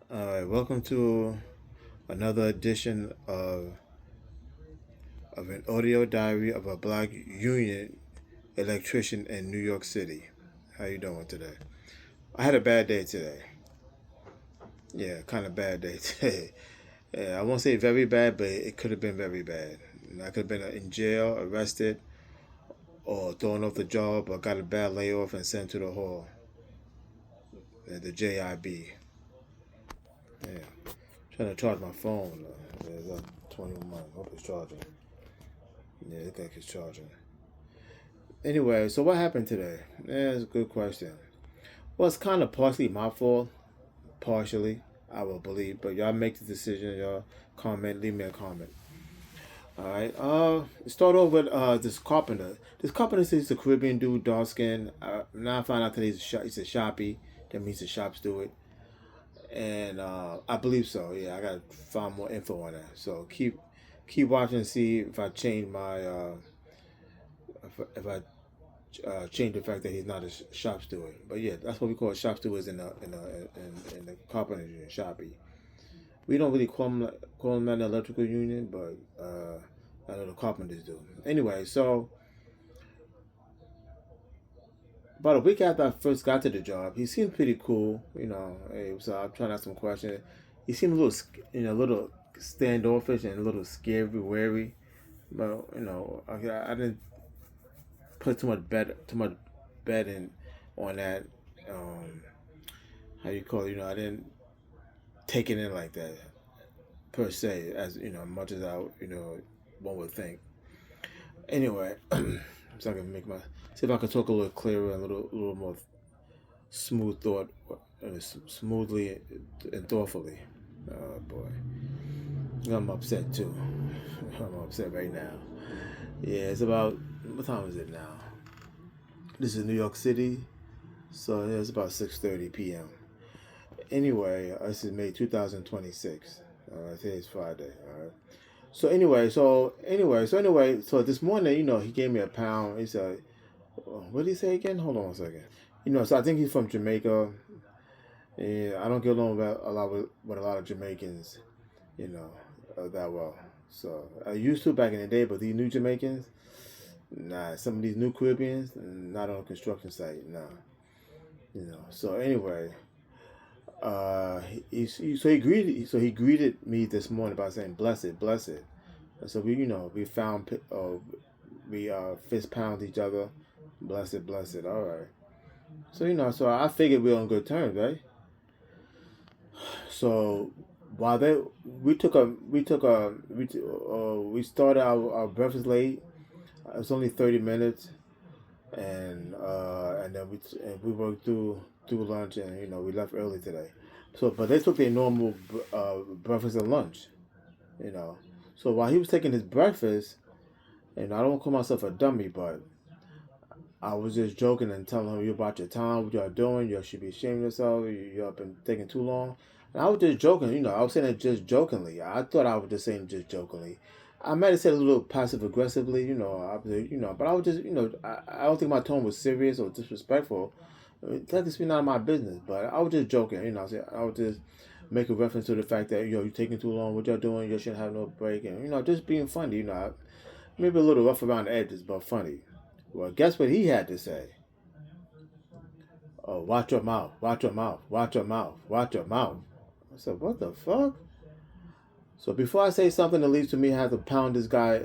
All right, welcome to another edition of an audio diary of a black union electrician in New York City. How you doing today? I had a bad day today. Yeah, kind of bad day today. Yeah, I won't say very bad, but it could have been very bad. I could have been in jail, arrested, or thrown off the job, or got a bad layoff and sent to the hall, the JIB. Yeah, trying to charge my phone. It's up 21. Hope it's charging. Yeah, it looks like it's charging. Anyway, so what happened today? Yeah, it's a good question. Well, it's kind of partially my fault. Partially, I will believe. But y'all make the decision. Y'all comment. Leave me a comment. All right. Start off with this carpenter. This carpenter is a Caribbean dude, dark skin. Now I found out that he's a shoppy. That means the shop steward. And I believe so. Yeah, I gotta find more info on that. So keep watching and see if I change my if I change the fact that he's not a shop steward. But yeah, that's what we call shop stewards in the carpenter union, shoppy. We don't really call them an electrical union, but I know the carpenters do. Anyway, so about a week after I first got to the job, he seemed pretty cool. Hey, so I'm trying to ask some questions. He seemed a little standoffish and a little scary, wary. But I didn't put too much bet in on that. Um, how you call it? I didn't take it in like that per se, as much as one would think. Anyway, so I can see if I can talk a little clearer and a little more smooth thought, smoothly and thoughtfully. Oh boy, I'm upset too. I'm upset right now. Yeah, it's about what time is it now? This is New York City, so yeah, it's about 6:30 p.m. Anyway, this is May 2026. Today is Friday. All right. So this morning, he gave me a pound. He said, what did he say again? Hold on a second. So I think he's from Jamaica. Yeah, I don't get along with a lot of Jamaicans, that well. So I used to back in the day, but these new Jamaicans, nah. Some of these new Caribbeans, not on a construction site, nah. So anyway, he greeted me this morning by saying blessed, blessed. And so we found we fist pound each other, blessed, blessed. All right. So so I figured we were on good terms, right? So while they we started our breakfast late. It was only 30 minutes, and then we worked through lunch, and we left early today. So, but they took their normal breakfast and lunch, you know. So while he was taking his breakfast, and I don't call myself a dummy, but I was just joking and telling him, "You about your time, what y'all doing? You should be ashamed of yourself. Y'all been taking too long." And I was just joking, I was saying it just jokingly. I thought I was just saying just jokingly. I might have said it a little passive aggressively, but I was just, I don't think my tone was serious or disrespectful. That's not my business, but I was just joking, I was just making reference to the fact that, you're taking too long, what y'all doing, you shouldn't have no break, and, just being funny, maybe a little rough around the edges, but funny. Well, guess what he had to say? Oh, watch your mouth, watch your mouth, watch your mouth, watch your mouth. I said, what the fuck? So before I say something that leads to me having to pound this guy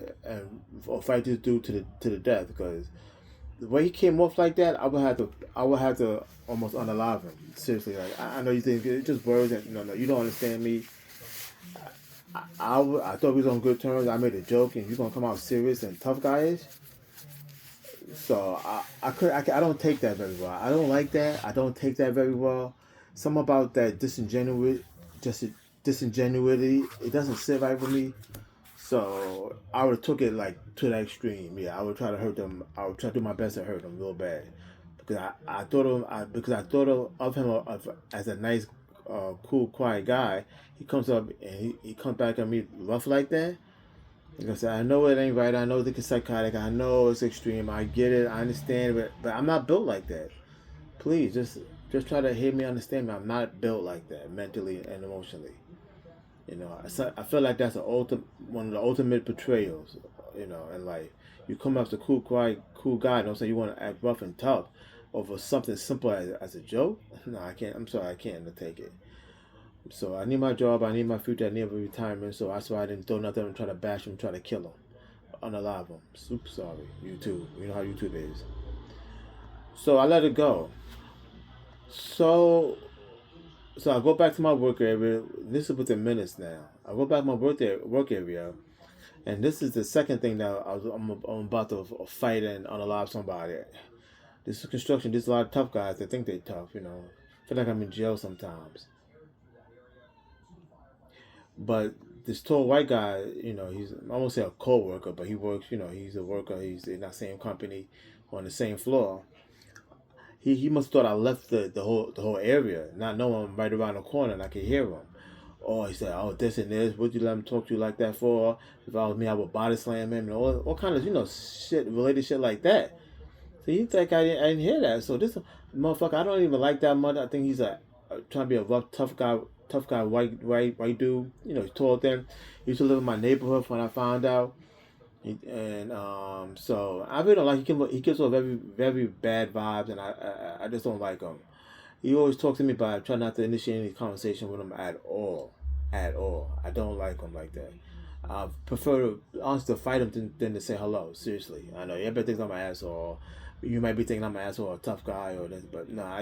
or fight this dude to the death, because the way he came off like that, I would have to almost unalive him. Seriously, like I know you think it's just words, and no, you don't understand me. I thought we was on good terms. I made a joke, and you're gonna come out serious and tough guyish. So I don't take that very well. I don't like that. I don't take that very well. Some about that just disingenuity. It doesn't sit right with me. So I would have took it like to the extreme. Yeah, I would try to hurt them. I would try to do my best to hurt them real bad, because I thought I thought of him as a nice, cool, quiet guy. He comes up and he comes back at me rough like that. Like I said, I know it ain't right. I know it's psychotic. I know it's extreme. I get it. I understand, but I'm not built like that. Please, Just try to hear me, understand me. I'm not built like that mentally and emotionally. You know, I feel like that's one of the ultimate betrayals. You know, in life, you come up to cool, quiet, cool guy. Don't say you want to act rough and tough over something simple as a joke. No, I can't. I'm sorry, I can't take it. So I need my job. I need my future. I need a retirement. So that's why I didn't throw nothing and try to bash him, try to kill him, unalive him. Super sorry. YouTube. You know how YouTube is. So I let it go. So I go back to my work area. This is within minutes now. I go back to my work area, and this is the second thing that I'm about to fight and unalive somebody. This is construction. There's a lot of tough guys that think they're tough. You know, I feel like I'm in jail sometimes. But this tall white guy, you know, I won't say a co-worker, but he works. You know, he's a worker. He's in that same company, on the same floor. He must have thought I left the whole area, not knowing I'm right around the corner and I could hear him. Oh, he said, oh, this and this. Would you let him talk to you like that for? If I was me, I would body slam him and all kind of, shit, related shit like that. So you think I didn't hear that? So this motherfucker, I don't even like that much. I think he's trying to be a rough, tough guy, white dude. You know, he's tall thin. He used to live in my neighborhood when I found out. So I really don't like he gives off very very bad vibes, and I just don't like him. He always talks to me, but I try not to initiate any conversation with him at all. I don't like him like that. I prefer to honestly to fight him than to say hello. Seriously, I know everybody thinks I'm an asshole. You might be thinking I'm an asshole or a tough guy or this, but no,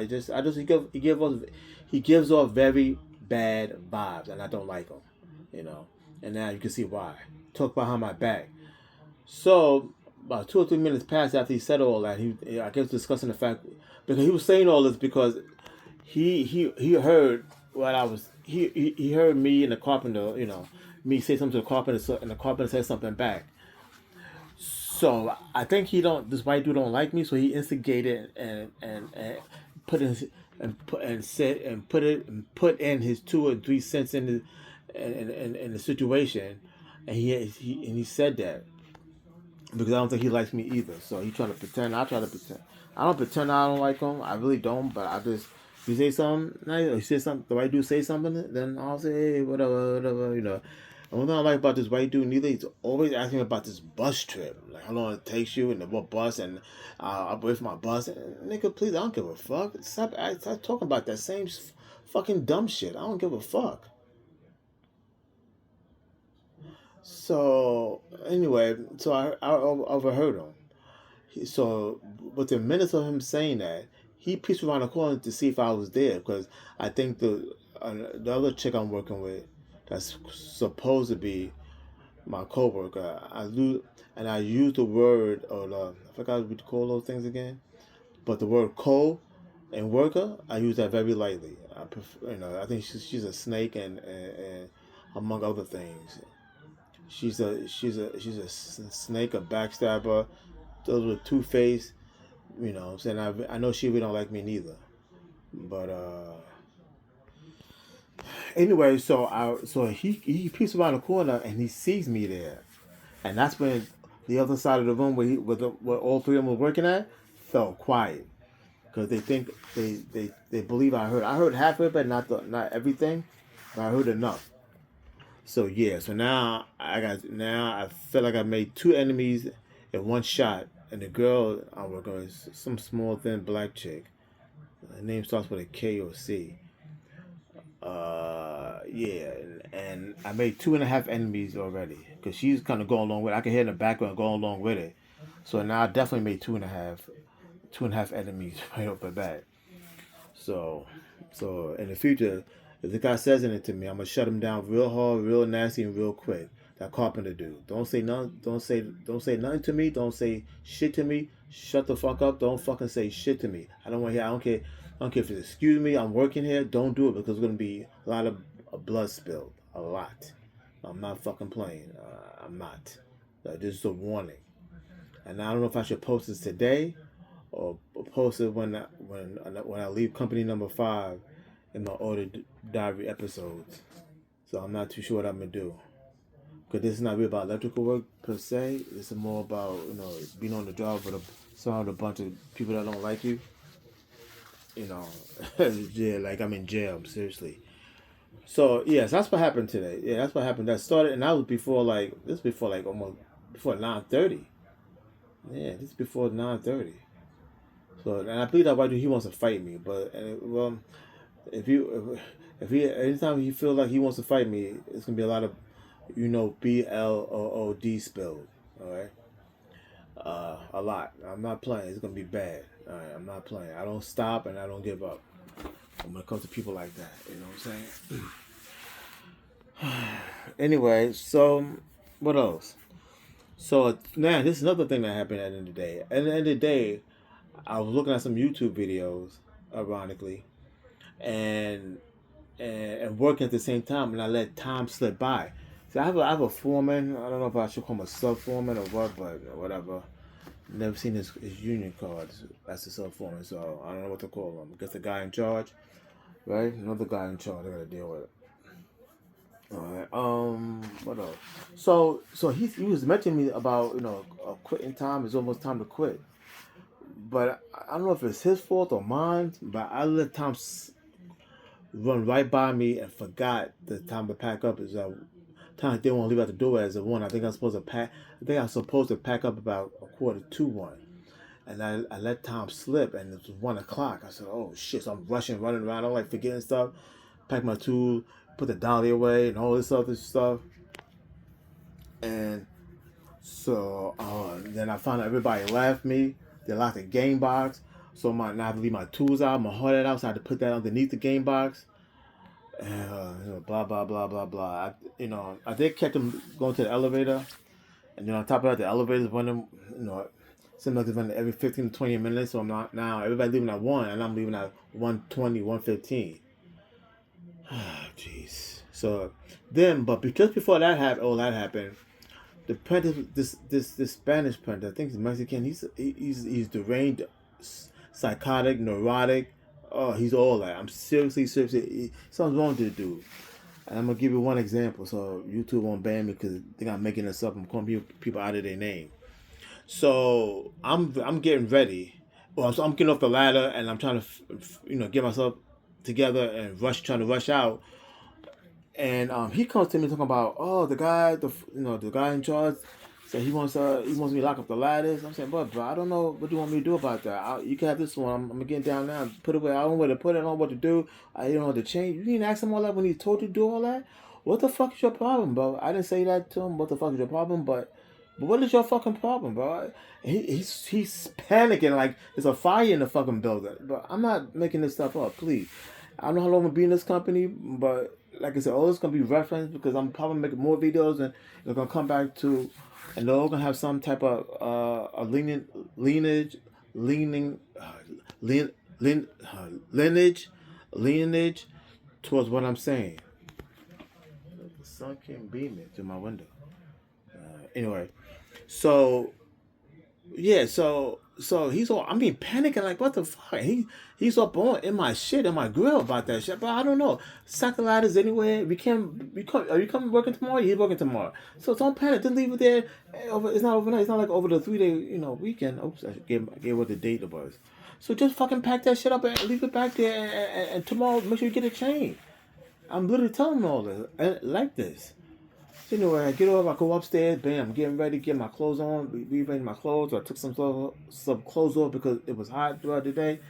he gives off very bad vibes, and I don't like him. You know, and now you can see why. Talk behind my back. So about 2 or 3 minutes passed after he said all that. I guess discussing the fact because he was saying all this because he heard what I was he heard me and the carpenter, me say something to the carpenter, and the carpenter said something back. So I think this white dude don't like me, so he instigated and put in and put and said and put in his 2 or 3 cents in the situation, and he said that because I don't think he likes me either. So he trying to pretend. I try to pretend. I don't pretend I don't like him. I really don't. But I just if he say something, he say something. The white dude say something, then I'll say hey, whatever. And one thing I like about this white dude, neither he's always asking about this bus trip, like how long it takes you and what bus, and I'll wait for my bus. And nigga, please, I don't give a fuck. Stop talking about that same fucking dumb shit. I don't give a fuck. So anyway, so I overheard him. So within minutes of him saying that, he peeked around the corner to see if I was there because I think the other chick I'm working with, that's supposed to be my coworker, I used the word I forgot what to call those things again, but the word co and worker I use that very lightly. I think she's a snake and among other things. She's a snake, a backstabber. Those were two faced. I'm saying I know she really don't like me neither. But anyway, so he peeks around the corner and he sees me there, and that's when the other side of the room where all three of them were working at felt quiet because they think they believe I heard half of it, but not everything, but I heard enough. So yeah, so now I feel like I made two enemies in one shot, and the girl I'm working with is some small thin black chick. Her name starts with a K or C. Yeah, and I made 2.5 enemies already because she's kind of going along with it. I can hear in the background going along with it. So now I definitely made 2.5 enemies right off the bat. So, in the future, if the guy says anything to me, I'm gonna shut him down real hard, real nasty, and real quick. That Carpenter dude. Don't say nothing. Don't say nothing to me. Don't say shit to me. Shut the fuck up. Don't fucking say shit to me. I don't want to hear. I don't care. I don't care if it's excuse me. I'm working here. Don't do it because there's gonna be a lot of blood spilled. A lot. I'm not fucking playing. I'm not. This is a warning. And I don't know if I should post this today or post it when I leave company number 5 in my order diary episodes. So I'm not too sure what I'm gonna do because this is not really about electrical work per se. This is more about being on the job with a bunch of people that don't like you. you know, yeah, like I'm in jail, seriously. So yes, that's what happened today. Yeah, that's what happened. That started, and that was before like this, before like almost before 9:30. Yeah, this is before 9:30. So, and I believe that white dude he wants to fight me, but well, if you if he anytime he feels like he wants to fight me, it's gonna be a lot of BLOOD spilled. All right, a lot. I'm not playing. It's gonna be bad. All right, I'm not playing. I don't stop and I don't give up when it comes to people like that. You know what I'm saying? Anyway, so what else? So now this is another thing that happened at the end of the day. At the end of the day, I was looking at some YouTube videos, ironically, and and working at the same time, and I let time slip by. So I have a foreman. I don't know if I should call him a sub foreman or what, but whatever. Never seen his union cards. That's the sub foreman, so I don't know what to call him. I guess the guy in charge, right? Another guy in charge. I gotta deal with it. All right. What else? So he was mentioning me about quitting time. It's almost time to quit. But I don't know if it's his fault or mine. But I let time run right by me and forgot the time to pack up is time I didn't want to leave out the door as a one. I think I'm supposed to pack. I think I was supposed to pack up about a quarter to one, and I let time slip, and it was 1 o'clock. I said, "Oh shit!" So I'm rushing, running around. I'm like forgetting stuff. Pack my tools, put the dolly away, and all this other stuff. And so then I found out everybody left me. They locked the game box. So now I have to leave my tools out, my hard out, so I had to put that underneath the game box. Blah blah blah blah blah. I did catch them going to the elevator, and on top of that, the elevator's running. Seems like it's running every 15 to 20 minutes. So I'm not now. Everybody leaving at 1, and I'm leaving at 1:20, 1:15. Jeez. So then, but because before that happened, all that happened, the printer, this Spanish printer, I think he's Mexican. He's deranged, psychotic, neurotic. Oh, he's all that. I'm seriously. Something's wrong with the dude. And I'm gonna give you one example, so YouTube won't ban me because I think I'm making this up. I'm calling people out of their name. So I'm getting ready. Well, so I'm getting off the ladder and I'm trying to get myself together and trying to rush out. And he comes to me talking about, oh, the guy in charge said he wants me to lock up the ladders. I'm saying, but bro, I don't know what you want me to do about that. You can have this one. I'm getting down now. Put it away. I don't know where to put it. I don't know what to do. I don't know what to change. You didn't ask him all that when he told you to do all that. What the fuck is your problem, bro? I didn't say that to him. What the fuck is your problem? But what is your fucking problem, bro? He's panicking like there's a fire in the fucking building. But I'm not making this stuff up, please. I don't know how long I'm gonna be in this company, but like I said, all it's gonna be reference because I'm probably making more videos and they're gonna come back to, and they're all gonna have some type of a lineage towards what I'm saying. The sun came beaming through my window. Anyway, so yeah, so he's all, I mean, panicking like what the fuck. He's up on in my shit in my grill about that shit, but I don't know. Sack the ladders anywhere. We come. Are you coming working tomorrow? He's working tomorrow. So don't panic. Just leave it there. It's not overnight. It's not like over the 3-day weekend. Oops, I gave what the date was. So just fucking pack that shit up and leave it back there. And tomorrow, make sure you get a chain. I'm literally telling him all this like this. So anyway, I get over, I go upstairs, bam, I'm getting ready, get my clothes on, rearrange my clothes. I took some clothes off because it was hot throughout the day.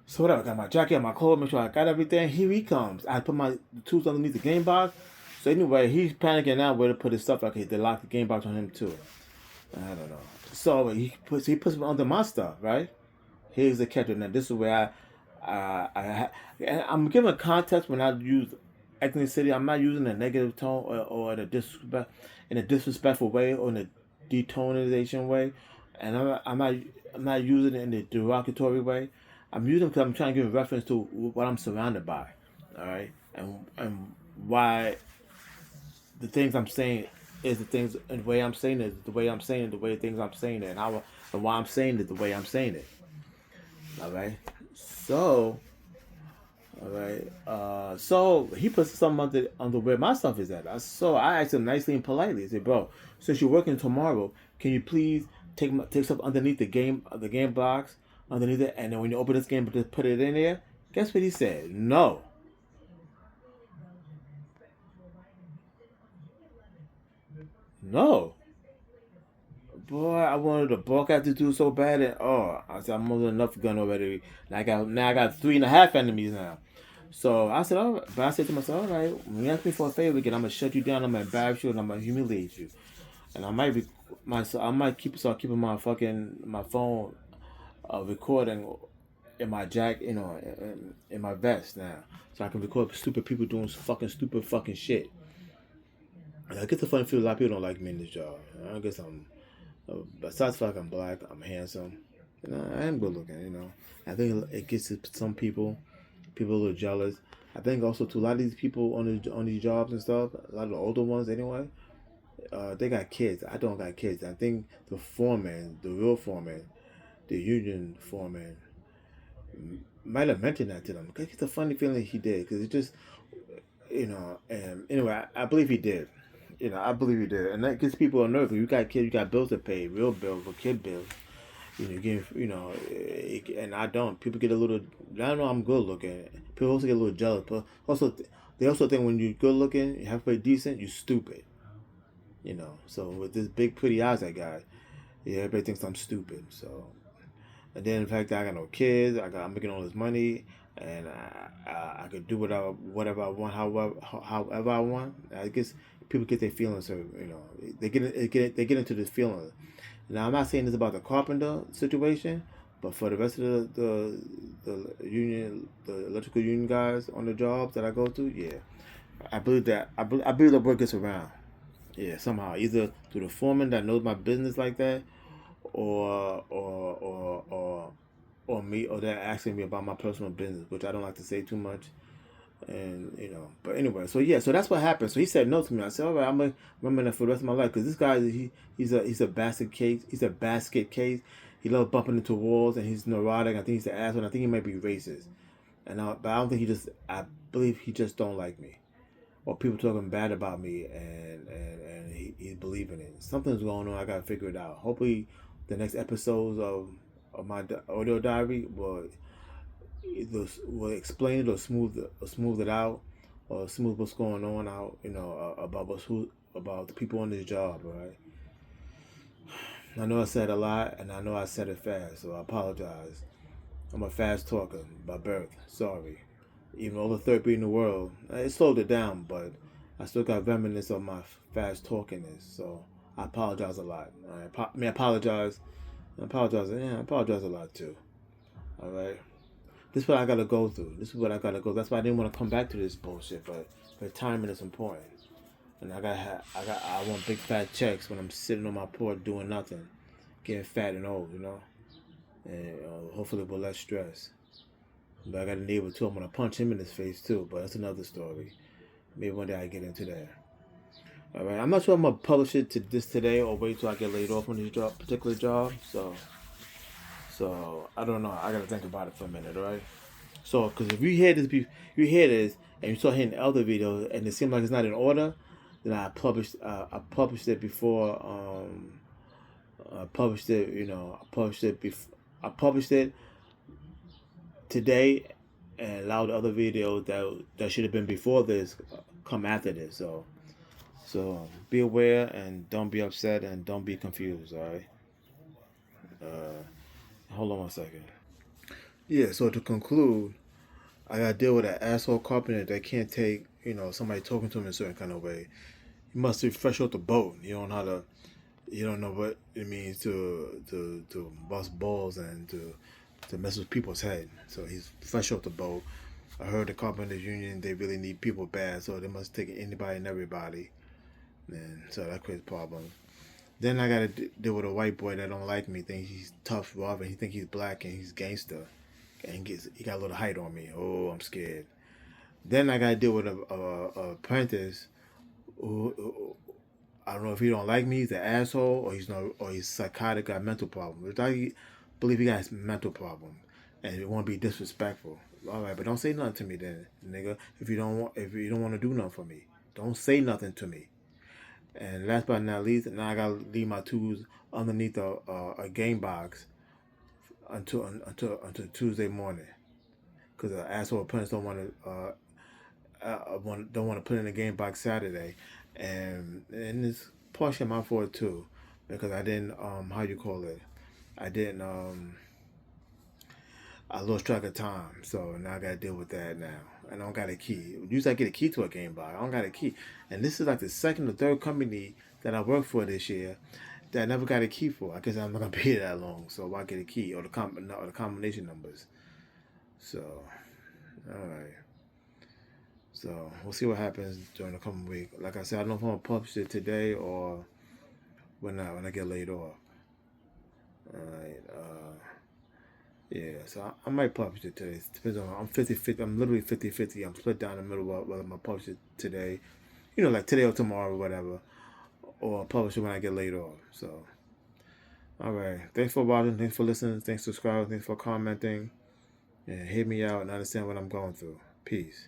So whatever, I got my jacket, my clothes, make sure I got everything. Here he comes. I put my tools underneath the game box. So anyway, he's panicking now where to put his stuff. Okay, they locked the game box on him too. I don't know. So he puts me under my stuff, right? Here's the catcher. Now this is where I'm giving context when I use Ethnic City. I'm not using a negative tone or in a disrespectful way or in a detonization way, and I'm not using it in a derogatory way. I'm using it because I'm trying to give a reference to what I'm surrounded by, all right, and why the things I'm saying is the things and the way I'm saying it, the way I'm saying it, the way things I'm saying it, and why I'm saying it the way I'm saying it. All right, so. All right. So he puts something under where my stuff is at. So I asked him nicely and politely. I said, "Bro, since you're working tomorrow, can you please take stuff underneath the game box underneath it, and then when you open this game, just put it in there. Guess what he said? No, no. Boy, I wanted to bulk out this dude so bad, and I said I'm more than enough gun already. And I got 3.5 enemies now. So I said, all right. But I said to myself, all right, when you ask me for a favor again, I'm gonna shut you down, I'm gonna embarrass you, and I'm gonna humiliate you. And I might start keeping my phone recording in my jack, in my vest now, so I can record stupid people doing stupid fucking shit. And I get the funny feel a lot of people don't like me in this job. I guess besides the fact I'm black, I'm handsome. I am good looking. I think it gets to some people. People are a little jealous. I think also to a lot of these people on these jobs and stuff, a lot of the older ones anyway, they got kids. I don't got kids. I think the foreman, the real foreman, the union foreman, might have mentioned that to them. I get the funny feeling he did because it just, and anyway, I believe he did. I believe he did, and that gets people on nerve. You got kids, you got bills to pay, real bills or kid bills. And I don't. People get a little. I know I'm good looking. People also get a little jealous, but they also think when you're good looking, you halfway decent, you're stupid. So with this big pretty eyes I got, yeah, everybody thinks I'm stupid. So, and then the fact that I got no kids, I'm making all this money, and I could do whatever I want, however I want. I guess people get their feelings hurt. They get into this feeling. Now I'm not saying this about the carpenter situation, but for the rest of the electrical union guys on the jobs that I go to, yeah, I believe the word gets around. Yeah, somehow either through the foreman that knows my business like that, or or or or or me, or they're asking me about my personal business, which I don't like to say too much. And but anyway, so yeah, so that's what happened. So he said no to me. I said, all right, I'm gonna remember that for the rest of my life because this guy, he's a basket case. He's a basket case. He loves bumping into walls, and he's neurotic. I think he's the asshole. I think he might be racist. But I don't think I believe he just don't like me, or people talking bad about me, and he's believing it. Something's going on. I gotta figure it out. Hopefully, the next episodes of my audio diary will explain it or smooth it out, or smooth what's going on out. About the people on this job. Right. I know I said a lot, and I know I said it fast, so I apologize. I'm a fast talker by birth. Sorry. Even all the therapy in the world, it slowed it down, but I still got remnants of my fast talkingness. So I apologize a lot. I apologize. I apologize. Yeah, I apologize a lot too. All right. This is what I gotta go through. This is what I gotta go. That's why I didn't want to come back to this bullshit. But the timing is important, and I want big fat checks when I'm sitting on my porch doing nothing, getting fat and old, and hopefully with less stress. But I got a neighbor too. I'm gonna punch him in his face too. But that's another story. Maybe one day I get into that. All right. I'm not sure I'm gonna publish it to this today or wait till I get laid off on this particular job. So I don't know. I gotta think about it for a minute. All right. So, because if you hear this, and you start hearing the other video, and it seems like it's not in order, then I published it before. I published it. I published it today, and allowed the other video that should have been before this come after this. So be aware and don't be upset and don't be confused. All right. Hold on one second. Yeah. So to conclude, I gotta deal with that asshole carpenter that can't take, somebody talking to him in a certain kind of way. He must be fresh off the boat. You don't know what it means to bust balls and to mess with people's head. So he's fresh off the boat. I heard the carpenters union, they really need people bad, so they must take anybody and everybody. And so that creates problems. Then I gotta deal with a white boy that don't like me, thinks he's tough, rough, and he think he's black and he's gangster, and he got a little height on me. Oh, I'm scared. Then I gotta deal with a apprentice who I don't know if he don't like me, he's an asshole, or he's psychotic, got mental problems. Which I believe he got mental problems, and he want to be disrespectful. All right, but don't say nothing to me then, nigga. If you don't want to do nothing for me, don't say nothing to me. And last but not least, now I gotta leave my tools underneath a game box until Tuesday morning, because the asshole opponents don't want to put in a game by Saturday, and it's partially my fault too, because I didn't how you call it, I didn't I lost track of time, so now I gotta deal with that now. And I don't got a key. Usually I get a key to a game by. I don't got a key, and this is like the second or third company that I worked for this year that I never got a key for. I guess I'm not gonna be here that long, so why get a key or the combination numbers? So, all right. So we'll see what happens during the coming week. Like I said, I don't know if I'm gonna publish it today or when I get laid off. All right. Yeah, so I might publish it today. It depends on, I'm 50-50. I'm literally 50-50. I'm split down the middle whether I'm going to publish it today, like today or tomorrow or whatever, or publish it when I get laid off. So, all right. Thanks for watching. Thanks for listening. Thanks for subscribing. Thanks for commenting. And hear me out and understand what I'm going through. Peace.